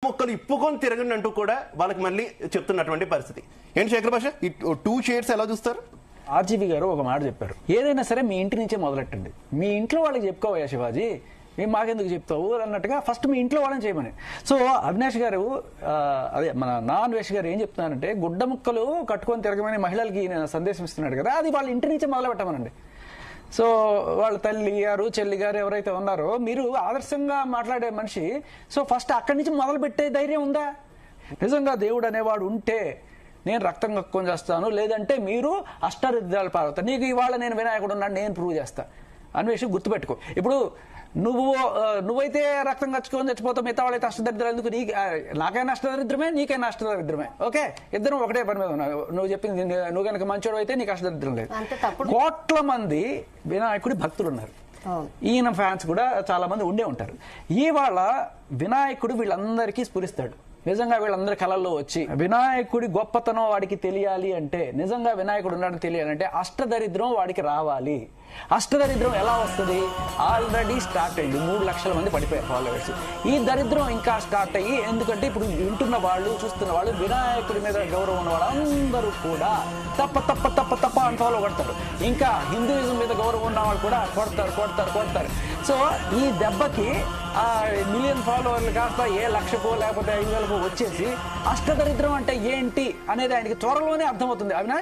మొక్కలు ఇప్పుకొని తిరగండి అంటూ కూడా వాళ్ళకి మళ్ళీ చెప్తున్నటువంటి పరిస్థితి ఏంటి శేఖర్ భాష ఈ 2 షేడ్స్ ఎలా చూస్తారు? ఆర్జీవి గారు ఒక మాట చెప్పారు, ఏదైనా సరే మీ ఇంటి నుంచే మొదలెట్టండి. మీ ఇంట్లో వాళ్ళకి చెప్పుకోవయ్యా శివాజీ, మేము మాకెందుకు చెప్తావు అన్నట్టుగా ఫస్ట్ మీ ఇంట్లో వాళ్ళని చేయమని. సో అవినాష్ గారు అదే మన అన్వేష్ గారు ఏం చెప్తున్నారంటే, గుడ్డ ముక్కలు కట్టుకొని తిరగమని మహిళలకి సందేశం ఇస్తున్నాడు కదా, అది వాళ్ళ ఇంటి నుంచే మొదలు పెట్టమనండి. సో వాళ్ళ తల్లి గారు చెల్లి గారు ఎవరైతే ఉన్నారో, మీరు ఆదర్శంగా మాట్లాడే మనిషి, సో ఫస్ట్ అక్కడి నుంచి మొదలు పెట్టే ధైర్యం ఉందా? నిజంగా దేవుడు అనేవాడు ఉంటే నేను రక్తం కక్కుని చేస్తాను, లేదంటే మీరు అష్టరిద్రాలు పాల్గొతారు. నీకు ఇవాళ నేను వినాయకుడు ఉన్నాడు, నేను ప్రూవ్ చేస్తా అన్వేషి గుర్తుపెట్టుకో. ఇప్పుడు నువ్వైతే రక్తం కచ్చుకొని చచ్చిపోతావు, మిగతా వాళ్ళైతే అష్టదరిద్రాలు ఎందుకు? నాకైనా అష్టదరిద్రమే, నీకైనా అష్టదరిద్రమే. ఓకే, ఇద్దరం ఒకటే పని మీద ఉన్నావు. నువ్వు చెప్పింది నువ్వు కనుక మంచోడు అయితే నీకు అష్టదరిద్రం లేదు. కోట్ల మంది వినాయకుడి భక్తులు ఉన్నారు, ఈయన ఫ్యాన్స్ కూడా చాలా మంది ఉండే ఉంటారు. ఇవాళ వినాయకుడు వీళ్ళందరికీ స్ఫురిస్తాడు. నిజంగా వీళ్ళందరి కళల్లో వచ్చి వినాయకుడి గొప్పతనం వాడికి తెలియాలి అంటే, నిజంగా వినాయకుడు ఉన్నాడని తెలియాలంటే అష్టదరిద్రం వాడికి రావాలి. అష్టదరిద్రం ఎలా వస్తుంది? ఆల్రెడీ స్టార్ట్ అయింది, 3 లక్షల మంది పడిపోయారు ఫాలోవర్స్. ఈ దరిద్రం ఇంకా స్టార్ట్ అయ్యి, ఎందుకంటే ఇప్పుడు వింటున్న వాళ్ళు చూస్తున్న వాళ్ళు వినాయకుడి మీద గౌరవం ఉన్న వాళ్ళు అందరూ కూడా తప్ప తప్ప తప్ప తప్ప అని ఫాలో కొడతారు. ఇంకా హిందూయిజం మీద గౌరవం ఉన్న వాళ్ళు కూడా కొడతారు. సో ఈ దెబ్బకి ఆ 1 మిలియన్ ఫాలోవర్లు కాస్త 1,00,000కో లేకపోతే 5,000కో వచ్చేసి అష్టదరిద్రం అంటే ఏంటి అనేది ఆయనకి త్వరలోనే అర్థమవుతుంది. అవినాష్